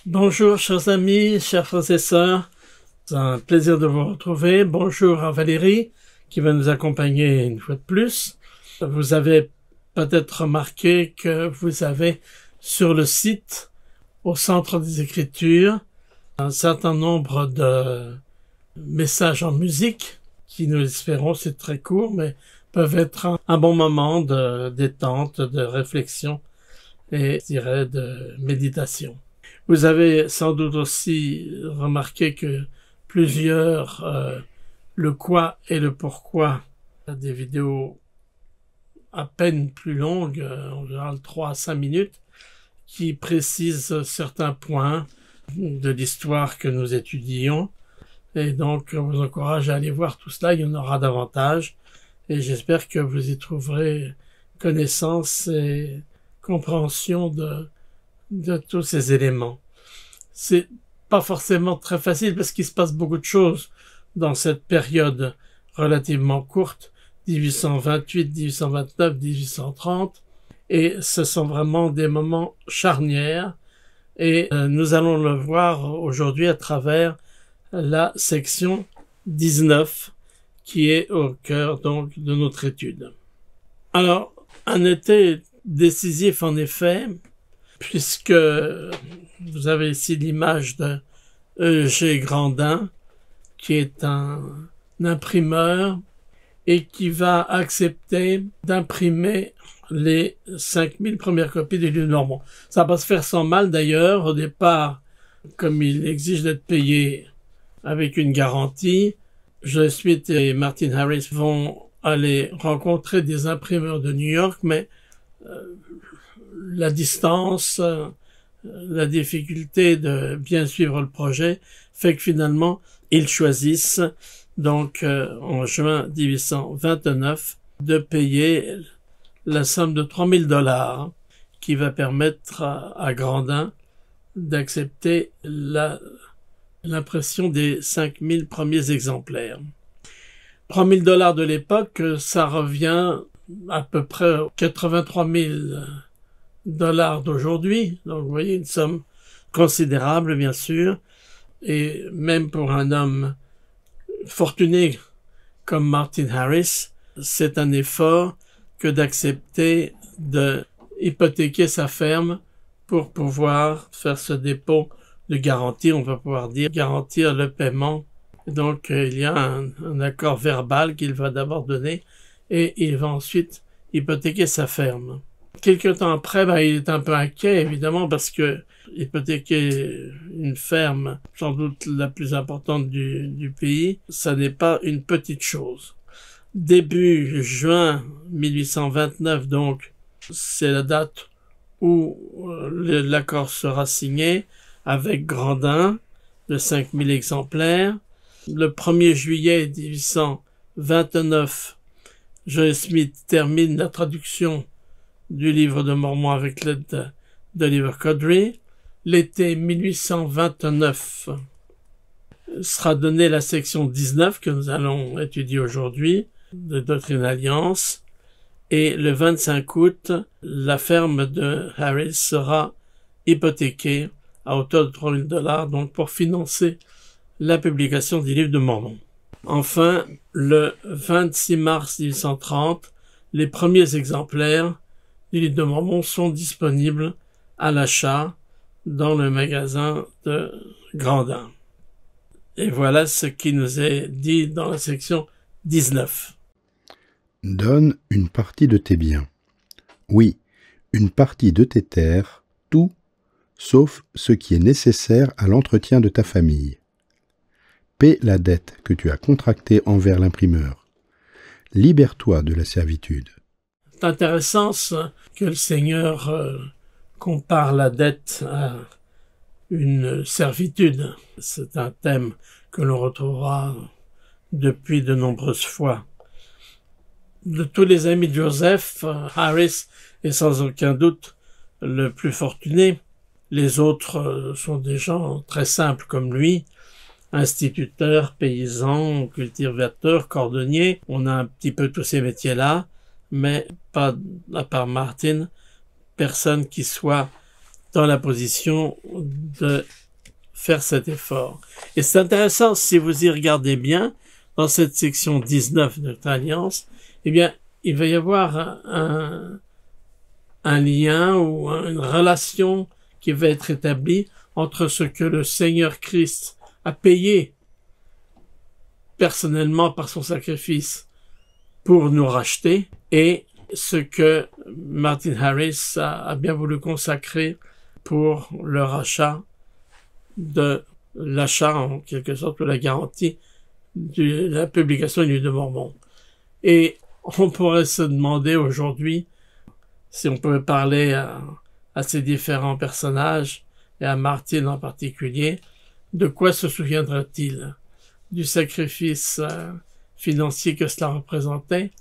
Bonjour chers amis, chers frères et sœurs, c'est un plaisir de vous retrouver. Bonjour à Valérie qui va nous accompagner une fois de plus. Vous avez peut-être remarqué que vous avez sur le site, au centre des Écritures, un certain nombre de messages en musique qui, nous espérons, c'est très court, mais peuvent être un bon moment de détente, de réflexion et, je dirais, de méditation. Vous avez sans doute aussi remarqué que plusieurs, le quoi et le pourquoi, des vidéos à peine plus longues, en général 3 à 5 minutes, qui précisent certains points de l'histoire que nous étudions. Et donc, je vous encourage à aller voir tout cela, il y en aura davantage. Et j'espère que vous y trouverez connaissance et compréhension de tous ces éléments. C'est pas forcément très facile parce qu'il se passe beaucoup de choses dans cette période relativement courte, 1828, 1829, 1830, et ce sont vraiment des moments charnières, et nous allons le voir aujourd'hui à travers la section 19, qui est au cœur donc de notre étude. Alors, un été décisif en effet, puisque vous avez ici l'image de E.G. Grandin, qui est un imprimeur et qui va accepter d'imprimer les 5000 premières copies du livre de Mormon. Ça va pas se faire sans mal d'ailleurs. Au départ, comme il exige d'être payé avec une garantie, Joseph Smith et Martin Harris vont aller rencontrer des imprimeurs de New York, mais la distance, la difficulté de bien suivre le projet fait que finalement, ils choisissent donc en juin 1829 de payer la somme de $3000 qui va permettre à Grandin d'accepter l'impression des 5000 premiers exemplaires. $3000 de l'époque, ça revient à peu près 83 000 $ d'aujourd'hui. Donc, vous voyez, une somme considérable, bien sûr. Et même pour un homme fortuné comme Martin Harris, c'est un effort que d'accepter de hypothéquer sa ferme pour pouvoir faire ce dépôt de garantie. On va pouvoir dire garantir le paiement. Donc, il y a un accord verbal qu'il va d'abord donner et il va ensuite hypothéquer sa ferme. Quelque temps après, il est un peu inquiet, évidemment, parce que hypothéquer une ferme, sans doute la plus importante du pays, ça n'est pas une petite chose. Début juin 1829, donc, c'est la date où l'accord sera signé avec Grandin de 5000 exemplaires. Le 1er juillet 1829, Joseph Smith termine la traduction du livre de Mormon avec l'aide d'Oliver Cowdery. L'été 1829 sera donnée la section 19 que nous allons étudier aujourd'hui de Doctrine et Alliance. Et le 25 août, la ferme de Harris sera hypothéquée à hauteur de $3000, donc pour financer la publication du livre de Mormon. Enfin, le 26 mars 1830, les premiers exemplaires du livre de Mormon sont disponibles à l'achat dans le magasin de Grandin. Et voilà ce qui nous est dit dans la section 19. Donne une partie de tes biens. Oui, une partie de tes terres, tout, sauf ce qui est nécessaire à l'entretien de ta famille. Paie la dette que tu as contractée envers l'imprimeur. Libère-toi de la servitude. C'est intéressant que le Seigneur compare la dette à une servitude. C'est un thème que l'on retrouvera depuis de nombreuses fois. De tous les amis de Joseph, Harris est sans aucun doute le plus fortuné. Les autres sont des gens très simples comme lui, instituteurs, paysans, cultivateurs, cordonniers. On a un petit peu tous ces métiers-là, mais pas, à part Martin, personne qui soit dans la position de faire cet effort. Et c'est intéressant, si vous y regardez bien, dans cette section 19 de notre Alliance, eh bien, il va y avoir un lien ou une relation qui va être établie entre ce que le Seigneur Christ a payé personnellement par son sacrifice pour nous racheter et ce que Martin Harris a bien voulu consacrer pour le rachat de l'achat, en quelque sorte, de la garantie de la publication du livre de Mormon. Et on pourrait se demander aujourd'hui si on pouvait parler à ces différents personnages, et à Martin en particulier, de quoi se souviendra-t-il? Du sacrifice financier que cela représentait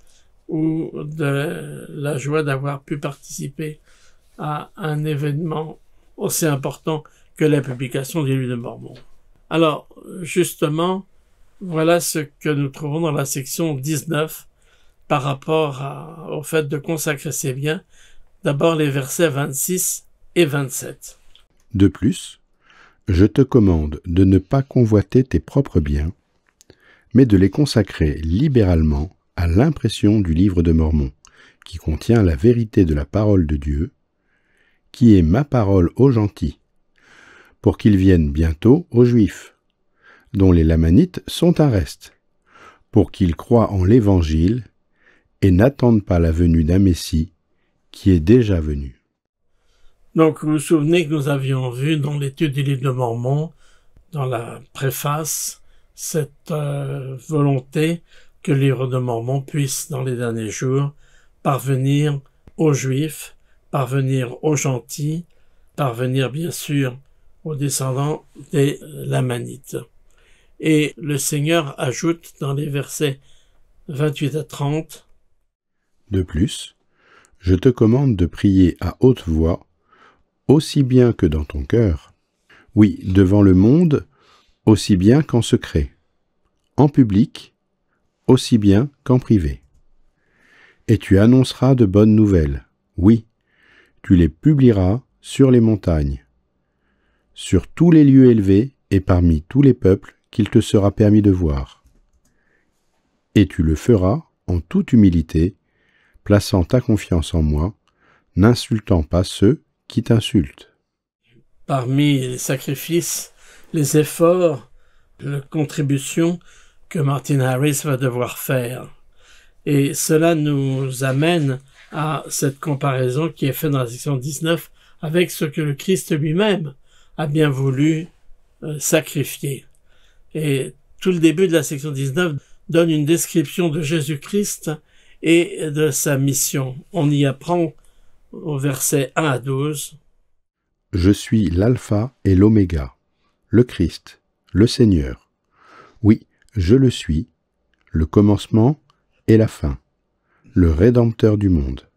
ou de la joie d'avoir pu participer à un événement aussi important que la publication du livre de Mormon. Alors, justement, voilà ce que nous trouvons dans la section 19 par rapport au fait de consacrer ses biens. D'abord les versets 26 et 27. De plus, je te commande de ne pas convoiter tes propres biens, mais de les consacrer libéralement à l'impression du livre de Mormon, qui contient la vérité de la parole de Dieu, qui est ma parole aux gentils, pour qu'ils viennent bientôt aux Juifs, dont les Lamanites sont un reste, pour qu'ils croient en l'Évangile et n'attendent pas la venue d'un Messie qui est déjà venu. Donc, vous vous souvenez que nous avions vu dans l'étude du livre de Mormon, dans la préface, cette volonté que le livre de Mormon puisse, dans les derniers jours, parvenir aux Juifs, parvenir aux gentils, parvenir bien sûr aux descendants des Lamanites. Et le Seigneur ajoute dans les versets 28 à 30, « De plus, je te commande de prier à haute voix, aussi bien que dans ton cœur, oui, devant le monde, aussi bien qu'en secret, en public, aussi bien qu'en privé. Et tu annonceras de bonnes nouvelles, oui, tu les publieras sur les montagnes, sur tous les lieux élevés et parmi tous les peuples qu'il te sera permis de voir. Et tu le feras en toute humilité, plaçant ta confiance en moi, n'insultant pas ceux qui t'insultent. » Parmi les sacrifices, les efforts, les contributions que Martin Harris va devoir faire. Et cela nous amène à cette comparaison qui est faite dans la section 19 avec ce que le Christ lui-même a bien voulu sacrifier. Et tout le début de la section 19 donne une description de Jésus-Christ et de sa mission. On y apprend au verset 1 à 12. « Je suis l'alpha et l'oméga, le Christ, le Seigneur. Oui, je le suis, le commencement et la fin, le Rédempteur du monde.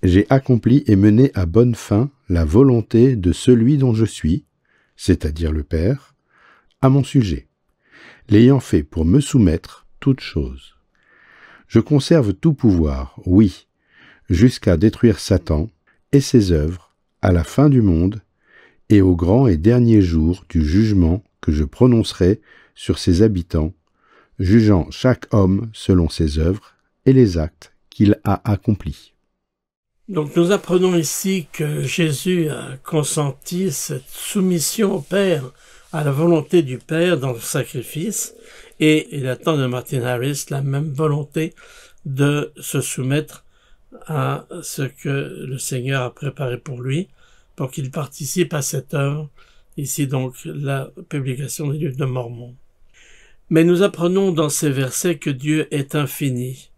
J'ai accompli et mené à bonne fin la volonté de celui dont je suis, c'est-à-dire le Père, à mon sujet, l'ayant fait pour me soumettre toutes choses. Je conserve tout pouvoir, oui, jusqu'à détruire Satan et ses œuvres à la fin du monde et au grand et dernier jour du jugement que je prononcerai sur ses habitants, jugeant chaque homme selon ses œuvres et les actes qu'il a accomplis. » Donc nous apprenons ici que Jésus a consenti cette soumission au Père, à la volonté du Père dans le sacrifice, et il attend de Martin Harris la même volonté de se soumettre à ce que le Seigneur a préparé pour lui, pour qu'il participe à cette œuvre, ici donc la publication du livre de Mormon. Mais nous apprenons dans ces versets que Dieu est infini,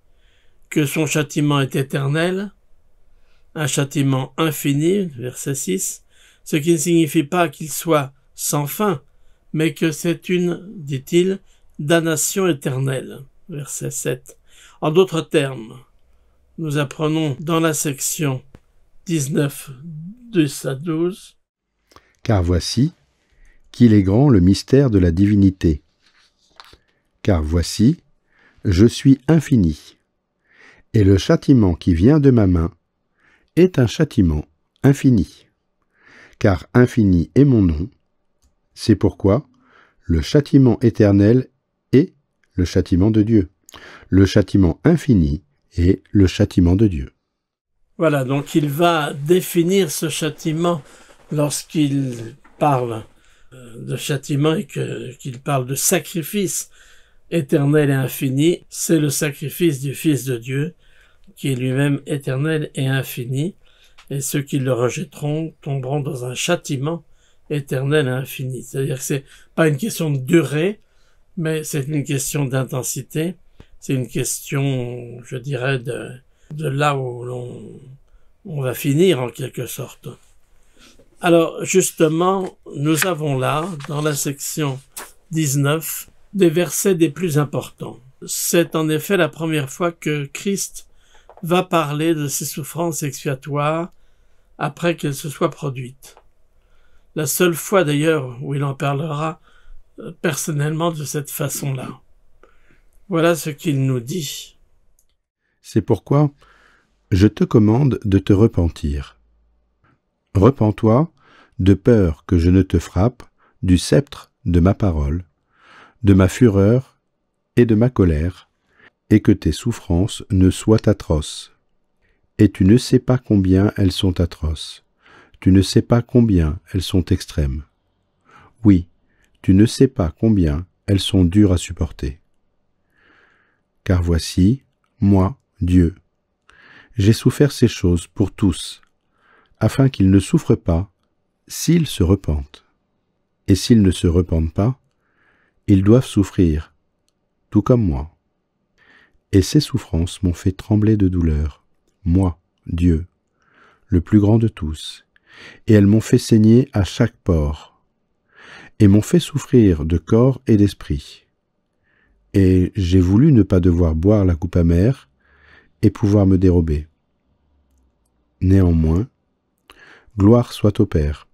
que son châtiment est éternel, un châtiment infini, verset 6, ce qui ne signifie pas qu'il soit sans fin, mais que c'est une, dit-il, damnation éternelle, verset 7. En d'autres termes, nous apprenons dans la section 19, 10 à 12. « Car voici qu'il est grand le mystère de la divinité. Car voici, je suis infini, et le châtiment qui vient de ma main est un châtiment infini. car infini est mon nom. C'est pourquoi le châtiment éternel est le châtiment de Dieu. Le châtiment infini est le châtiment de Dieu. Voilà, donc il va définir ce châtiment lorsqu'il parle de châtiment et qu'il parle de sacrifice éternel et infini. C'est le sacrifice du Fils de Dieu qui est lui-même éternel et infini. Et ceux qui le rejetteront tomberont dans un châtiment éternel et infini. C'est-à-dire que c'est pas une question de durée, mais c'est une question d'intensité. C'est une question, je dirais, de là où on va finir en quelque sorte. Alors, justement, nous avons là, dans la section 19, des versets des plus importants. C'est en effet la première fois que Christ va parler de ses souffrances expiatoires après qu'elles se soient produites. La seule fois d'ailleurs où il en parlera personnellement de cette façon-là. Voilà ce qu'il nous dit. C'est pourquoi je te commande de te repentir. Repens-toi, de peur que je ne te frappe du sceptre de ma parole, de ma fureur et de ma colère, et que tes souffrances ne soient atroces. Et tu ne sais pas combien elles sont atroces. Tu ne sais pas combien elles sont extrêmes. Oui, tu ne sais pas combien elles sont dures à supporter. Car voici, moi, Dieu, j'ai souffert ces choses pour tous, afin qu'ils ne souffrent pas s'ils se repentent. Et s'ils ne se repentent pas, ils doivent souffrir, tout comme moi. Et ces souffrances m'ont fait trembler de douleur, moi, Dieu, le plus grand de tous, et elles m'ont fait saigner à chaque pore, et m'ont fait souffrir de corps et d'esprit. Et j'ai voulu ne pas devoir boire la coupe amère et pouvoir me dérober. Néanmoins, gloire soit au Père.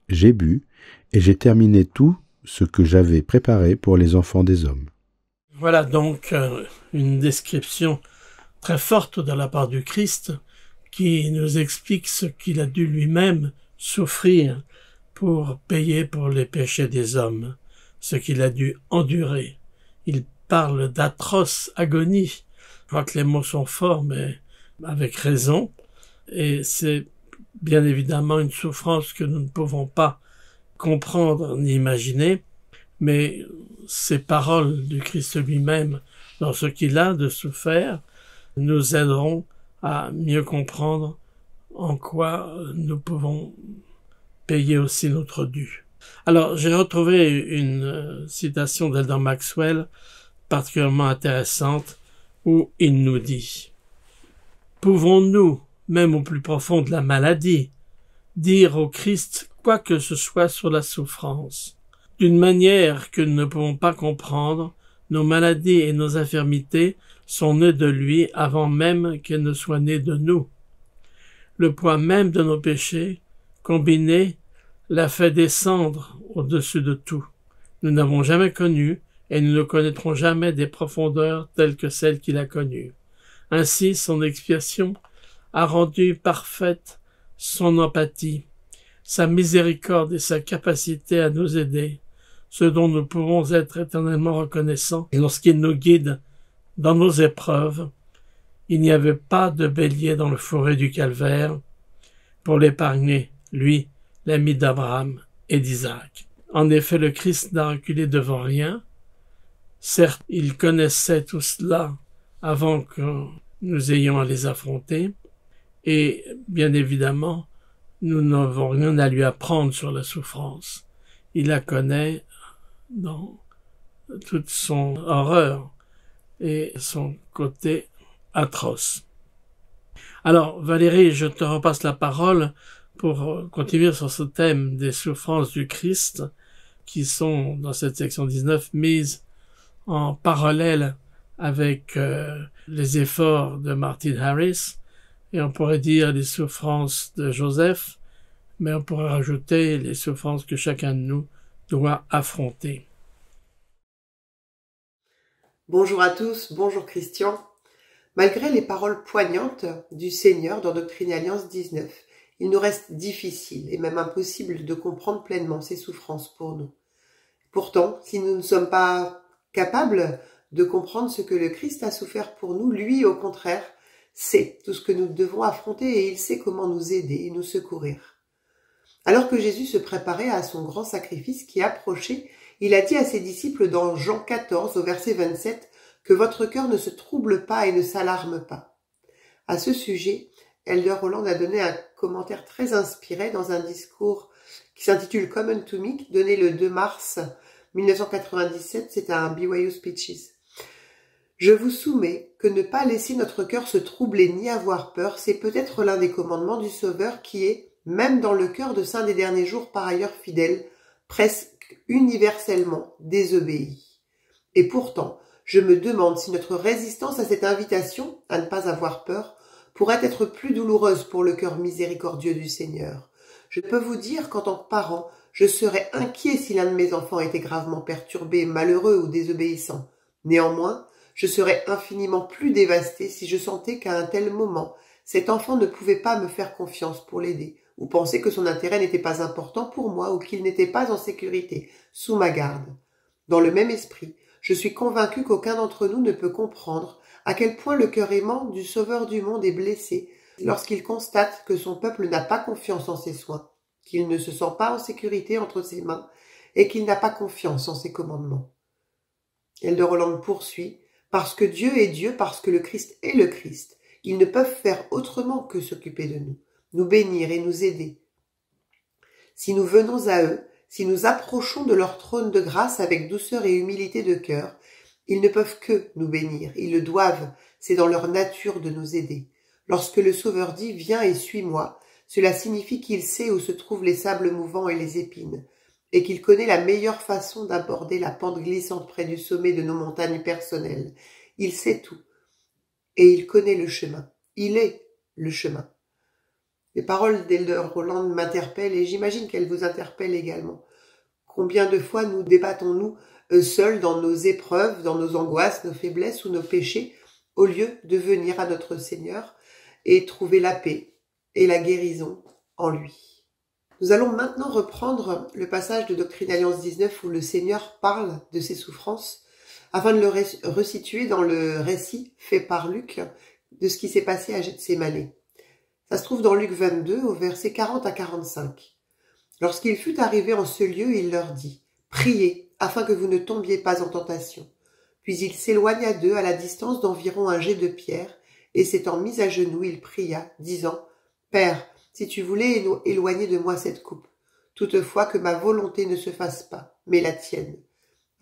J'ai bu et j'ai terminé tout ce que j'avais préparé pour les enfants des hommes. Voilà donc une description très forte de la part du Christ qui nous explique ce qu'il a dû lui-même souffrir pour payer pour les péchés des hommes, ce qu'il a dû endurer. Il parle d'atroce agonie. Je crois que les mots sont forts, mais avec raison. Et c'est bien évidemment une souffrance que nous ne pouvons pas comprendre ni imaginer, mais ces paroles du Christ lui-même, dans ce qu'il a de souffert, nous aideront à mieux comprendre en quoi nous pouvons payer aussi notre dû. Alors, j'ai retrouvé une citation d'Elder Maxwell particulièrement intéressante où il nous dit « Pouvons-nous, même au plus profond de la maladie, dire au Christ quoi que ce soit sur la souffrance, d'une manière que nous ne pouvons pas comprendre, nos maladies et nos infirmités sont nées de lui avant même qu'elles ne soient nées de nous. Le poids même de nos péchés, combiné, l'a fait descendre au-dessus de tout. Nous n'avons jamais connu, et nous ne connaîtrons jamais des profondeurs telles que celles qu'il a connues. Ainsi, son expiation a rendu parfaite son empathie, sa miséricorde et sa capacité à nous aider, ce dont nous pourrons être éternellement reconnaissants. Et lorsqu'il nous guide dans nos épreuves, il n'y avait pas de bélier dans le fourré du calvaire pour l'épargner, lui, l'ami d'Abraham et d'Isaac. En effet, le Christ n'a reculé devant rien. Certes, il connaissait tout cela avant que nous ayons à les affronter, et bien évidemment, nous n'avons rien à lui apprendre sur la souffrance. Il la connaît dans toute son horreur et son côté atroce. Alors, Valérie, je te repasse la parole pour continuer sur ce thème des souffrances du Christ qui sont, dans cette section 19, mises en parallèle avec les efforts de Martin Harris, et on pourrait dire les souffrances de Joseph, mais on pourrait rajouter les souffrances que chacun de nous doit affronter. Bonjour à tous, bonjour Christian. Malgré les paroles poignantes du Seigneur dans Doctrine et Alliance 19, il nous reste difficile et même impossible de comprendre pleinement ses souffrances pour nous. Pourtant, si nous ne sommes pas capables de comprendre ce que le Christ a souffert pour nous, lui, au contraire, sait tout ce que nous devons affronter et il sait comment nous aider et nous secourir. Alors que Jésus se préparait à son grand sacrifice qui approchait, il a dit à ses disciples dans Jean 14 au verset 27 que votre cœur ne se trouble pas et ne s'alarme pas. À ce sujet, Elder Holland a donné un commentaire très inspiré dans un discours qui s'intitule Common to Me, donné le 2 mars 1997, c'est un BYU Speeches. Je vous soumets que ne pas laisser notre cœur se troubler ni avoir peur, c'est peut-être l'un des commandements du Sauveur qui est, même dans le cœur de saints des derniers jours par ailleurs fidèles, presque universellement désobéi. Et pourtant, je me demande si notre résistance à cette invitation, à ne pas avoir peur, pourrait être plus douloureuse pour le cœur miséricordieux du Seigneur. Je peux vous dire qu'en tant que parent, je serais inquiet si l'un de mes enfants était gravement perturbé, malheureux ou désobéissant. Néanmoins, je serais infiniment plus dévasté si je sentais qu'à un tel moment, cet enfant ne pouvait pas me faire confiance pour l'aider, ou penser que son intérêt n'était pas important pour moi ou qu'il n'était pas en sécurité, sous ma garde. Dans le même esprit, je suis convaincu qu'aucun d'entre nous ne peut comprendre à quel point le cœur aimant du Sauveur du monde est blessé lorsqu'il constate que son peuple n'a pas confiance en ses soins, qu'il ne se sent pas en sécurité entre ses mains et qu'il n'a pas confiance en ses commandements. Elder Holland poursuit, parce que Dieu est Dieu, parce que le Christ est le Christ, ils ne peuvent faire autrement que s'occuper de nous bénir et nous aider. Si nous venons à eux, si nous approchons de leur trône de grâce avec douceur et humilité de cœur, ils ne peuvent que nous bénir, ils le doivent, c'est dans leur nature de nous aider. Lorsque le Sauveur dit « Viens et suis-moi », cela signifie qu'il sait où se trouvent les sables mouvants et les épines, et qu'il connaît la meilleure façon d'aborder la pente glissante près du sommet de nos montagnes personnelles. Il sait tout, et il connaît le chemin. Il est le chemin. Les paroles d'Elder Holland m'interpellent et j'imagine qu'elles vous interpellent également. Combien de fois nous débattons-nous seuls dans nos épreuves, dans nos angoisses, nos faiblesses ou nos péchés, au lieu de venir à notre Seigneur et trouver la paix et la guérison en lui. Nous allons maintenant reprendre le passage de Doctrine Alliance 19 où le Seigneur parle de ses souffrances afin de le resituer dans le récit fait par Luc de ce qui s'est passé à Gethsémanée. Ça se trouve dans Luc 22 au verset 40 à 45. Lorsqu'il fut arrivé en ce lieu, il leur dit « Priez afin que vous ne tombiez pas en tentation. » Puis il s'éloigna d'eux à la distance d'environ un jet de pierre et s'étant mis à genoux, il pria, disant « Père, si tu voulais éloigner de moi cette coupe, toutefois que ma volonté ne se fasse pas, mais la tienne. »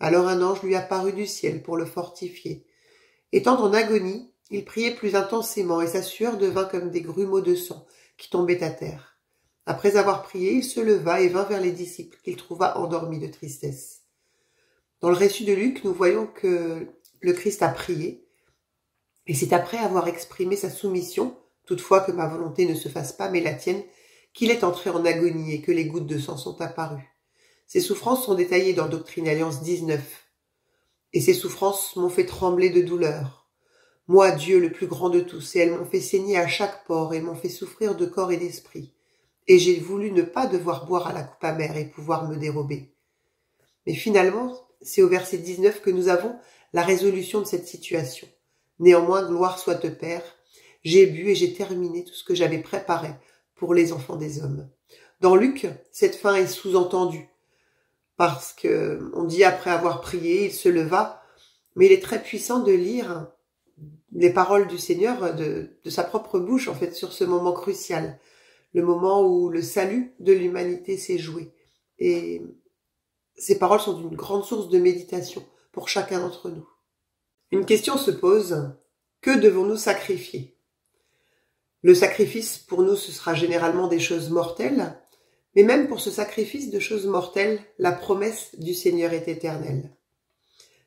Alors un ange lui apparut du ciel pour le fortifier. Étant en agonie, il priait plus intensément et sa sueur devint comme des grumeaux de sang qui tombaient à terre. Après avoir prié, il se leva et vint vers les disciples qu'il trouva endormis de tristesse. Dans le récit de Luc, nous voyons que le Christ a prié et c'est après avoir exprimé sa soumission, toutefois que ma volonté ne se fasse pas mais la tienne, qu'il est entré en agonie et que les gouttes de sang sont apparues. Ces souffrances sont détaillées dans Doctrine Alliance 19. Et ces souffrances m'ont fait trembler de douleur. Moi, Dieu le plus grand de tous, et elles m'ont fait saigner à chaque pore et m'ont fait souffrir de corps et d'esprit. Et j'ai voulu ne pas devoir boire à la coupe amère et pouvoir me dérober. Mais finalement, c'est au verset 19 que nous avons la résolution de cette situation. Néanmoins, gloire soit au Père, j'ai bu et j'ai terminé tout ce que j'avais préparé pour les enfants des hommes. Dans Luc, cette fin est sous-entendue, parce que on dit après avoir prié, il se leva, mais il est très puissant de lire les paroles du Seigneur de sa propre bouche, en fait, sur ce moment crucial, le moment où le salut de l'humanité s'est joué. Et ces paroles sont une grande source de méditation pour chacun d'entre nous. Une question se pose, que devons-nous sacrifier? Le sacrifice, pour nous, ce sera généralement des choses mortelles, mais même pour ce sacrifice de choses mortelles, la promesse du Seigneur est éternelle.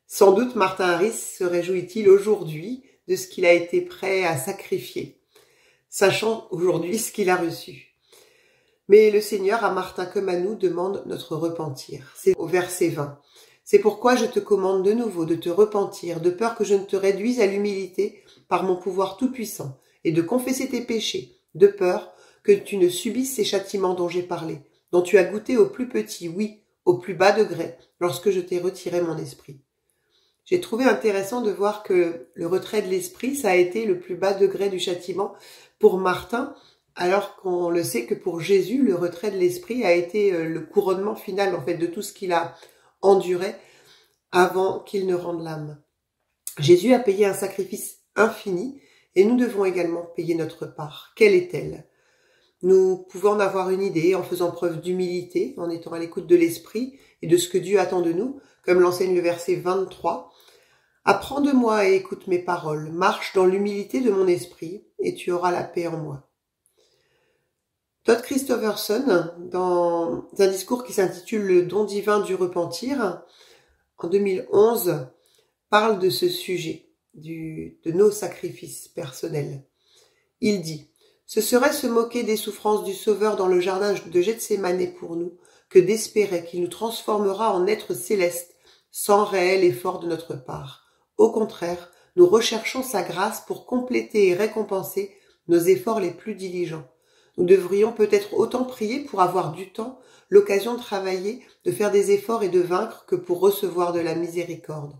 Sans doute Martin Harris se réjouit-il aujourd'hui de ce qu'il a été prêt à sacrifier, sachant aujourd'hui ce qu'il a reçu. Mais le Seigneur, à Martin comme à nous, demande notre repentir. C'est au verset 20. C'est pourquoi je te commande de nouveau de te repentir, de peur que je ne te réduise à l'humilité par mon pouvoir tout-puissant, et de confesser tes péchés, de peur que tu ne subisses ces châtiments dont j'ai parlé, dont tu as goûté au plus petit, oui, au plus bas degré, lorsque je t'ai retiré mon esprit. J'ai trouvé intéressant de voir que le retrait de l'esprit, ça a été le plus bas degré du châtiment pour Martin, alors qu'on le sait que pour Jésus, le retrait de l'esprit a été le couronnement final, en fait, de tout ce qu'il a enduré avant qu'il ne rende l'âme. Jésus a payé un sacrifice infini et nous devons également payer notre part. Quelle est-elle? Nous pouvons en avoir une idée en faisant preuve d'humilité, en étant à l'écoute de l'esprit et de ce que Dieu attend de nous, comme l'enseigne le verset 23. « Apprends de moi et écoute mes paroles, marche dans l'humilité de mon esprit et tu auras la paix en moi. » Todd Christofferson, dans un discours qui s'intitule « Le don divin du repentir », en 2011, parle de ce sujet, de nos sacrifices personnels. Il dit « Ce serait se moquer des souffrances du Sauveur dans le jardin de Gethsémane pour nous, que d'espérer qu'il nous transformera en êtres célestes, sans réel effort de notre part. Au contraire, nous recherchons sa grâce pour compléter et récompenser nos efforts les plus diligents. Nous devrions peut-être autant prier pour avoir du temps, l'occasion de travailler, de faire des efforts et de vaincre que pour recevoir de la miséricorde.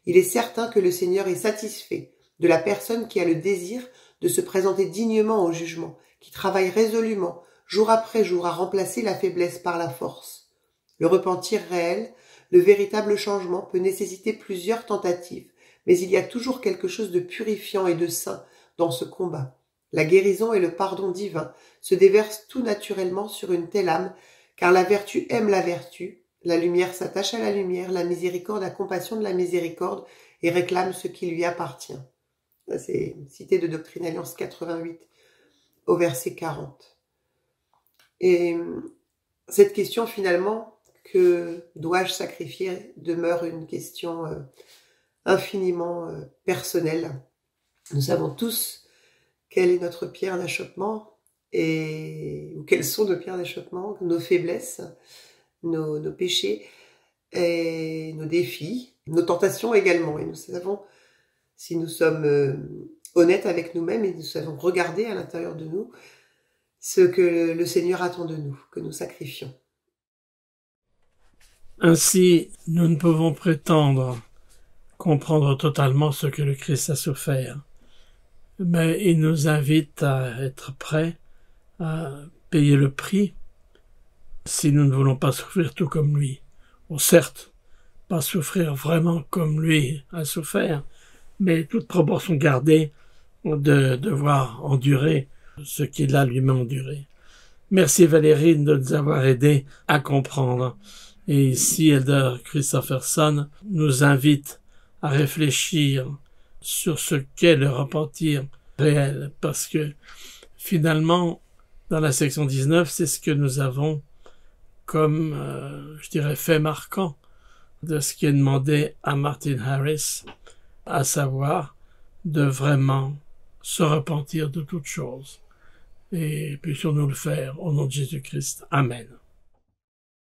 Il est certain que le Seigneur est satisfait de la personne qui a le désir de se présenter dignement au jugement, qui travaille résolument, jour après jour, à remplacer la faiblesse par la force. Le repentir réel, le véritable changement peut nécessiter plusieurs tentatives, mais il y a toujours quelque chose de purifiant et de saint dans ce combat. La guérison et le pardon divin se déversent tout naturellement sur une telle âme, car la vertu aime la vertu, la lumière s'attache à la lumière, la miséricorde a compassion de la miséricorde et réclame ce qui lui appartient. C'est cité de Doctrine Alliance 88 au verset 40. Et cette question finalement, que dois-je sacrifier, demeure une question infiniment personnelle. Nous savons tous quelle est notre pierre d'achoppement ou quelles sont nos pierres d'achoppement, nos faiblesses, nos péchés et nos défis, nos tentations également. Et nous savons, si nous sommes honnêtes avec nous-mêmes et nous savons regarder à l'intérieur de nous ce que le Seigneur attend de nous, que nous sacrifions. Ainsi, nous ne pouvons prétendre comprendre totalement ce que le Christ a souffert, mais il nous invite à être prêts à payer le prix si nous ne voulons pas souffrir tout comme lui. Ou certes, pas souffrir vraiment comme lui a souffert, mais toute proportion gardée de devoir endurer ce qu'il a lui-même enduré. Merci Valérie de nous avoir aidés à comprendre. Et ici, Elder Christofferson nous invite à réfléchir sur ce qu'est le repentir réel, parce que finalement, dans la section 19, c'est ce que nous avons comme, je dirais, fait marquant de ce qui est demandé à Martin Harris, à savoir de vraiment se repentir de toutes choses. Et puissions-nous le faire au nom de Jésus-Christ. Amen.